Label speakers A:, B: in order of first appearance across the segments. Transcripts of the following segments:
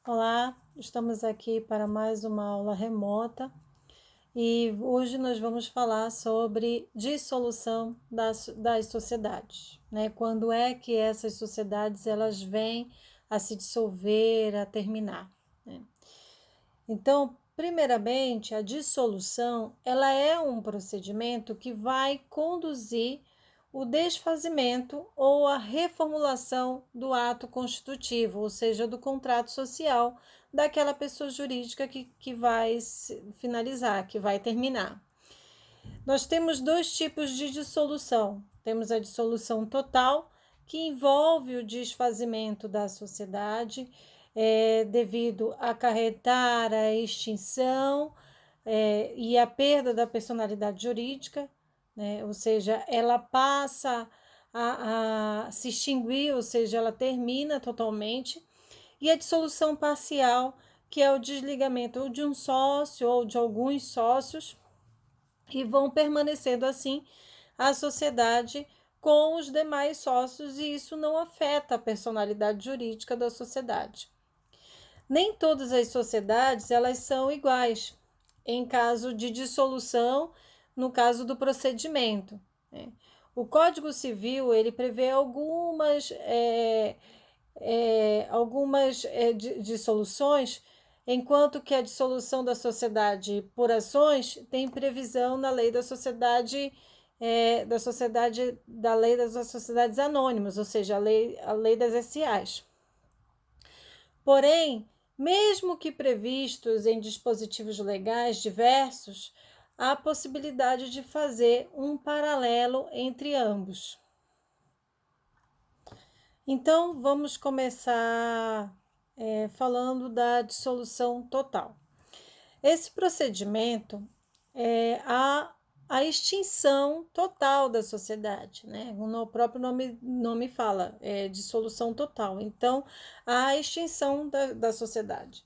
A: Olá, estamos aqui para mais uma aula remota e hoje nós vamos falar sobre dissolução das sociedades, né? Quando é que essas sociedades elas vêm a se dissolver, a terminar, né? Então, primeiramente, a dissolução, ela é um procedimento que vai conduzir o desfazimento ou a reformulação do ato constitutivo, ou seja, do contrato social daquela pessoa jurídica que vai finalizar, que vai terminar. Nós temos dois tipos de dissolução. Temos a dissolução total, que envolve o desfazimento da sociedade, devido a acarretar a extinção e a perda da personalidade jurídica, né? Ou seja, ela passa a se extinguir, ou seja, ela termina totalmente, e a dissolução parcial, que é o desligamento ou de um sócio ou de alguns sócios, e vão permanecendo assim a sociedade com os demais sócios, e isso não afeta a personalidade jurídica da sociedade. Nem todas as sociedades elas são iguais em caso de dissolução, no caso do procedimento, né? O Código Civil ele prevê algumas dissoluções, enquanto que a dissolução da sociedade por ações tem previsão na lei da lei das sociedades anônimas, ou seja, a lei das SAs. Porém, mesmo que previstos em dispositivos legais diversos, há a possibilidade de fazer um paralelo entre ambos. Então, vamos começar falando da dissolução total. Esse procedimento é a extinção total da sociedade, né? O próprio nome fala, dissolução total. Então, a extinção da sociedade,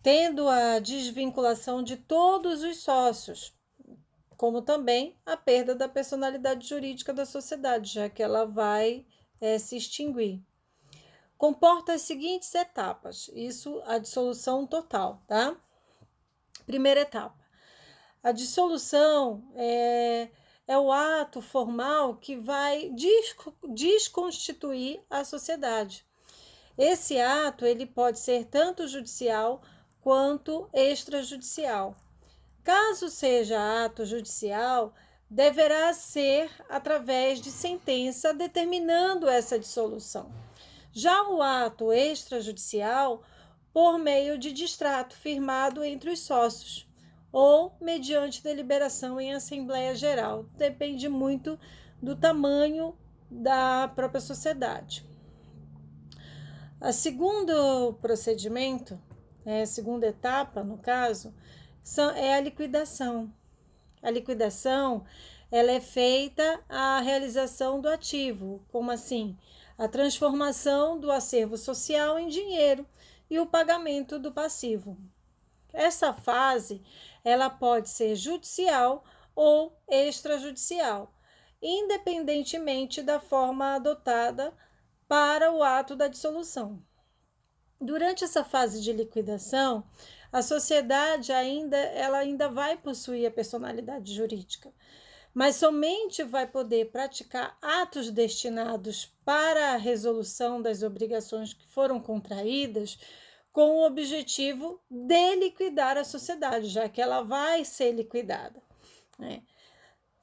A: tendo a desvinculação de todos os sócios, como também a perda da personalidade jurídica da sociedade, já que ela vai se extinguir. Comporta as seguintes etapas, isso a dissolução total, tá? Primeira etapa, a dissolução é o ato formal que vai desconstituir a sociedade. Esse ato ele pode ser tanto judicial quanto extrajudicial. Caso seja ato judicial, deverá ser através de sentença determinando essa dissolução. Já o ato extrajudicial, por meio de distrato firmado entre os sócios, ou mediante deliberação em Assembleia Geral. Depende muito do tamanho da própria sociedade. A segundo procedimento, a segunda etapa, no caso, é a liquidação. A liquidação ela é feita a realização do ativo, como assim? A transformação do acervo social em dinheiro e o pagamento do passivo. Essa fase ela pode ser judicial ou extrajudicial, independentemente da forma adotada para o ato da dissolução. Durante essa fase de liquidação, a sociedade ainda vai possuir a personalidade jurídica, mas somente vai poder praticar atos destinados para a resolução das obrigações que foram contraídas, com o objetivo de liquidar a sociedade, já que ela vai ser liquidada, né?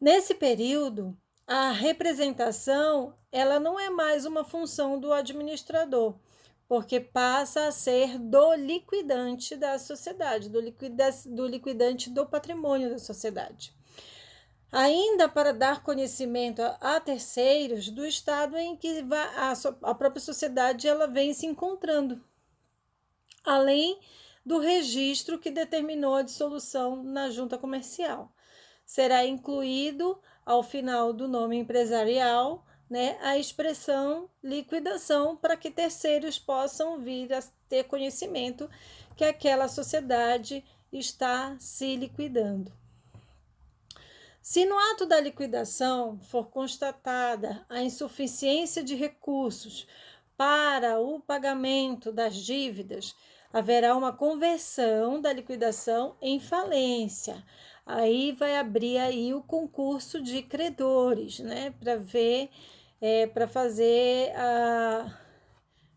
A: Nesse período, a representação ela não é mais uma função do administrador, porque passa a ser do liquidante da sociedade, do liquidante do patrimônio da sociedade. Ainda para dar conhecimento a terceiros do estado em que a própria sociedade ela vem se encontrando, além do registro que determinou a dissolução na junta comercial. Será incluído ao final do nome empresarial, né, a expressão liquidação, para que terceiros possam vir a ter conhecimento que aquela sociedade está se liquidando. Se no ato da liquidação for constatada a insuficiência de recursos para o pagamento das dívidas, haverá uma conversão da liquidação em falência. Aí vai abrir aí o concurso de credores, né, para ver, para fazer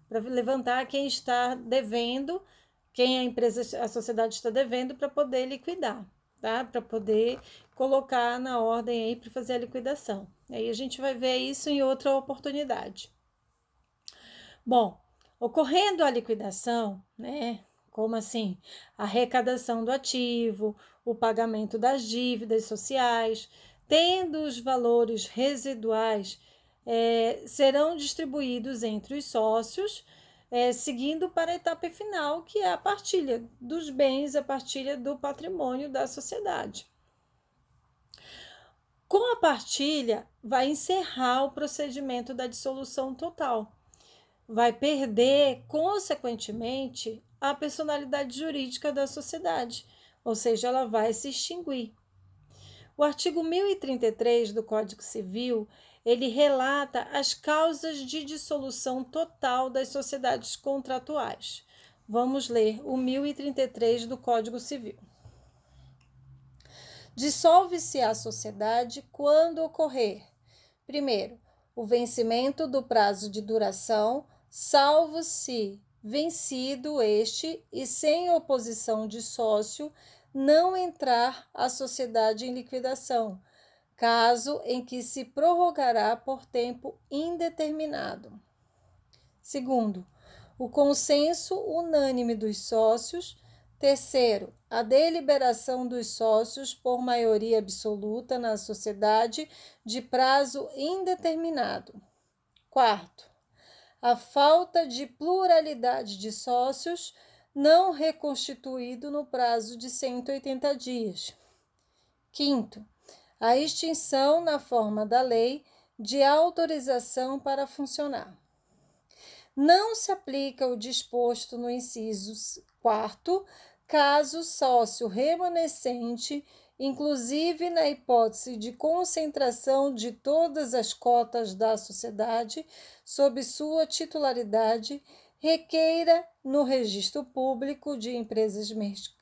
A: para levantar quem está devendo, quem a empresa, a sociedade está devendo, para poder liquidar, tá? Para poder colocar na ordem aí para fazer a liquidação. Aí a gente vai ver isso em outra oportunidade. Bom, ocorrendo a liquidação, né? Como assim? A arrecadação do ativo, o pagamento das dívidas sociais, tendo os valores residuais, serão distribuídos entre os sócios, seguindo para a etapa final, que é a partilha dos bens, a partilha do patrimônio da sociedade. Com a partilha, vai encerrar o procedimento da dissolução total. Vai perder, consequentemente, a personalidade jurídica da sociedade, ou seja, ela vai se extinguir. O artigo 1033 do Código Civil, ele relata as causas de dissolução total das sociedades contratuais. Vamos ler o 1033 do Código Civil. Dissolve-se a sociedade quando ocorrer, primeiro, o vencimento do prazo de duração, salvo se vencido este e sem oposição de sócio, não entrar a sociedade em liquidação, caso em que se prorrogará por tempo indeterminado. Segundo, o consenso unânime dos sócios. Terceiro, a deliberação dos sócios por maioria absoluta na sociedade de prazo indeterminado. Quarto, a falta de pluralidade de sócios não reconstituído no prazo de 180 dias. Quinto, a extinção na forma da lei de autorização para funcionar. Não se aplica o disposto no inciso 4º, caso sócio remanescente, inclusive na hipótese de concentração de todas as cotas da sociedade sob sua titularidade, requeira no registro público de empresas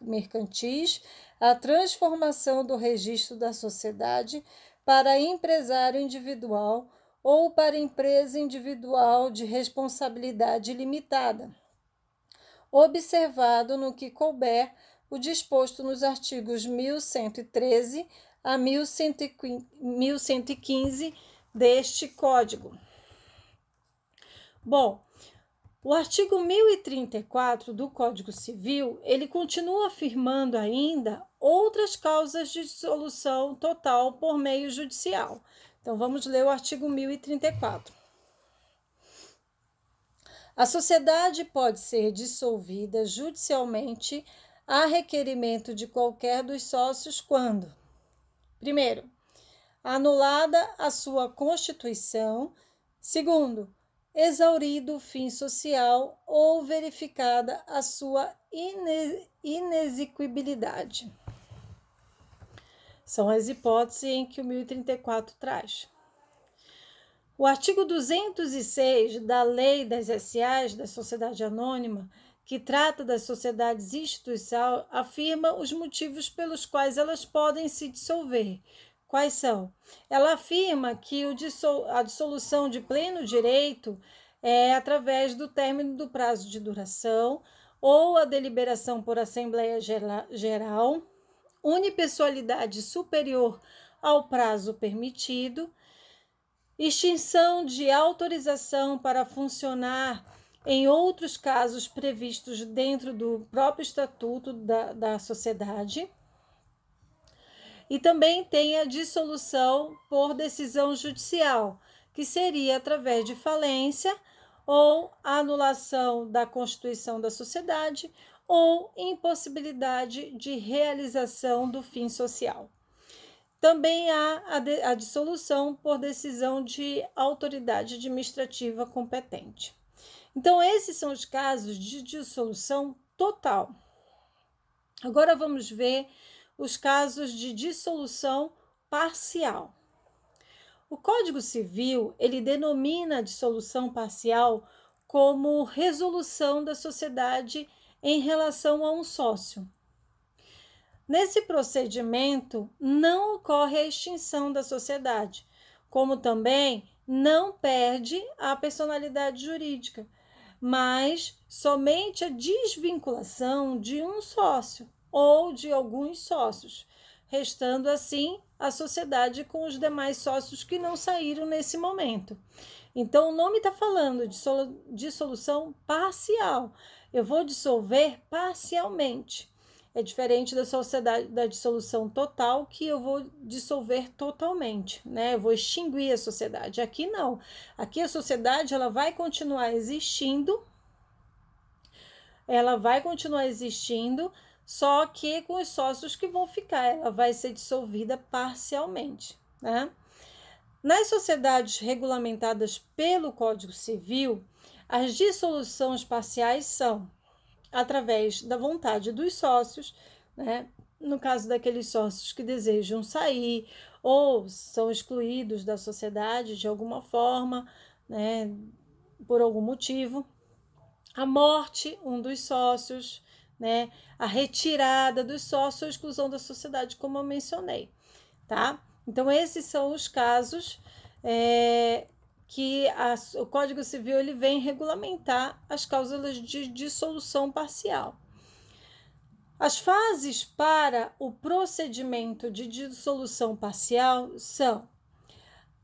A: mercantis a transformação do registro da sociedade para empresário individual ou para empresa individual de responsabilidade limitada, observado no que couber o disposto nos artigos 1113 a 1115 deste Código. Bom, o artigo 1034 do Código Civil, ele continua afirmando ainda outras causas de dissolução total por meio judicial. Então, vamos ler o artigo 1034. A sociedade pode ser dissolvida judicialmente a requerimento de qualquer dos sócios quando, primeiro, anulada a sua constituição, segundo, exaurido o fim social ou verificada a sua inexequibilidade. São as hipóteses em que o 1034 traz. O artigo 206 da Lei das SAs, da Sociedade Anônima, que trata das sociedades institucionais, afirma os motivos pelos quais elas podem se dissolver. Quais são? Ela afirma que a dissolução de pleno direito é através do término do prazo de duração ou a deliberação por Assembleia Geral, unipessoalidade superior ao prazo permitido, extinção de autorização para funcionar em outros casos previstos dentro do próprio estatuto da sociedade. E também tem a dissolução por decisão judicial, que seria através de falência ou anulação da constituição da sociedade ou impossibilidade de realização do fim social. Também há a dissolução por decisão de autoridade administrativa competente. Então, esses são os casos de dissolução total. Agora vamos ver os casos de dissolução parcial. O Código Civil, ele denomina a dissolução parcial como resolução da sociedade em relação a um sócio. Nesse procedimento, não ocorre a extinção da sociedade, como também não perde a personalidade jurídica, mas somente a desvinculação de um sócio ou de alguns sócios, restando assim a sociedade com os demais sócios que não saíram nesse momento. Então, o nome está falando de dissolução parcial. Eu vou dissolver parcialmente. É diferente da sociedade da dissolução total, que eu vou dissolver totalmente, né? Eu vou extinguir a sociedade. Aqui não. Aqui a sociedade ela vai continuar existindo, só que com os sócios que vão ficar, ela vai ser dissolvida parcialmente, né? Nas sociedades regulamentadas pelo Código Civil, as dissoluções parciais são através da vontade dos sócios, né? No caso daqueles sócios que desejam sair ou são excluídos da sociedade de alguma forma, né? Por algum motivo, a morte, um dos sócios, né? A retirada dos sócios, a exclusão da sociedade, como eu mencionei, tá? Então, esses são os casos que o Código Civil ele vem regulamentar as cláusulas de dissolução parcial. As fases para o procedimento de dissolução parcial são: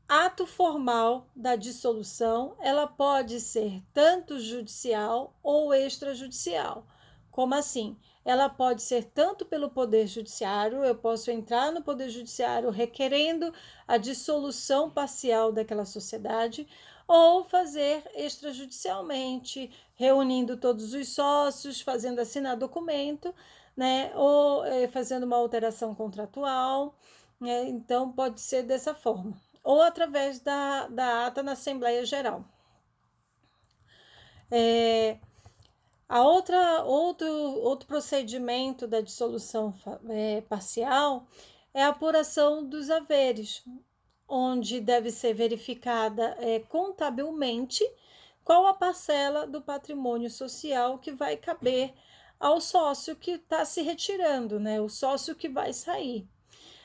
A: ato formal da dissolução, ela pode ser tanto judicial ou extrajudicial. Como assim? Ela pode ser tanto pelo Poder Judiciário, eu posso entrar no Poder Judiciário requerendo a dissolução parcial daquela sociedade, ou fazer extrajudicialmente, reunindo todos os sócios, fazendo assinar documento, né? Ou fazendo uma alteração contratual, né? Então, pode ser dessa forma. Ou através da ata na Assembleia Geral. Outro procedimento da dissolução parcial é a apuração dos haveres, onde deve ser verificada contabilmente qual a parcela do patrimônio social que vai caber ao sócio que está se retirando, né? O sócio que vai sair.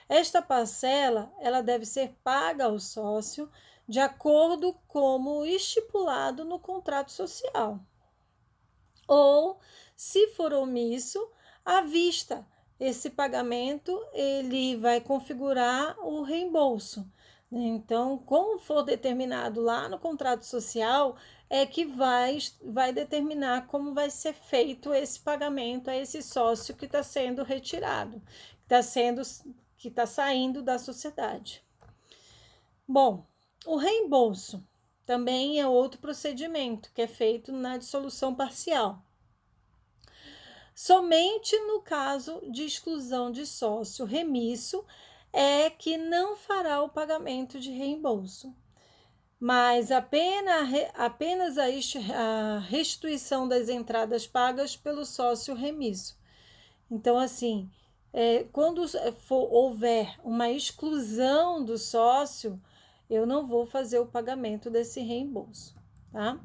A: Esta parcela ela deve ser paga ao sócio de acordo como estipulado no contrato social. Ou, se for omisso, à vista. Esse pagamento ele vai configurar o reembolso. Então, como for determinado lá no contrato social, é que vai determinar como vai ser feito esse pagamento a esse sócio que está sendo retirado, que está saindo da sociedade. Bom, o reembolso também é outro procedimento que é feito na dissolução parcial. Somente no caso de exclusão de sócio remisso é que não fará o pagamento de reembolso, mas apenas a restituição das entradas pagas pelo sócio remisso. Então, assim, quando houver uma exclusão do sócio, eu não vou fazer o pagamento desse reembolso, tá?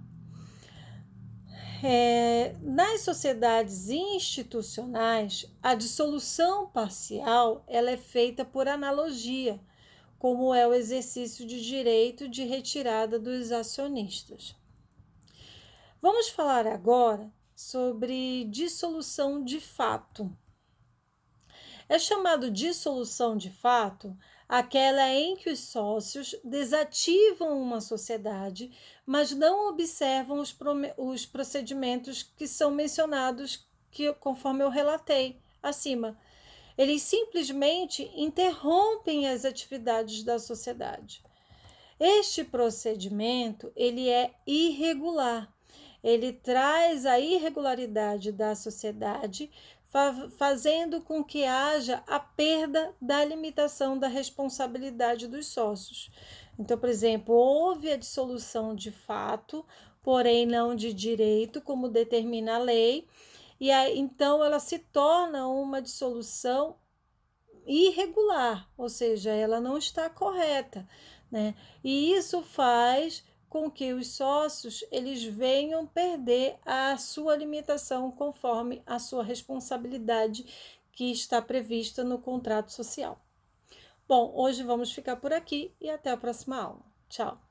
A: Nas sociedades institucionais, a dissolução parcial ela é feita por analogia, como é o exercício de direito de retirada dos acionistas. Vamos falar agora sobre dissolução de fato. É chamado dissolução de fato aquela em que os sócios desativam uma sociedade, mas não observam os procedimentos que são mencionados, conforme eu relatei acima. Eles simplesmente interrompem as atividades da sociedade. Este procedimento ele é irregular. Ele traz a irregularidade da sociedade, fazendo com que haja a perda da limitação da responsabilidade dos sócios. Então, por exemplo, houve a dissolução de fato, porém não de direito, como determina a lei, e aí, então ela se torna uma dissolução irregular, ou seja, ela não está correta, né? E isso faz com que os sócios eles venham perder a sua limitação conforme a sua responsabilidade que está prevista no contrato social. Bom, hoje vamos ficar por aqui e até a próxima aula. Tchau!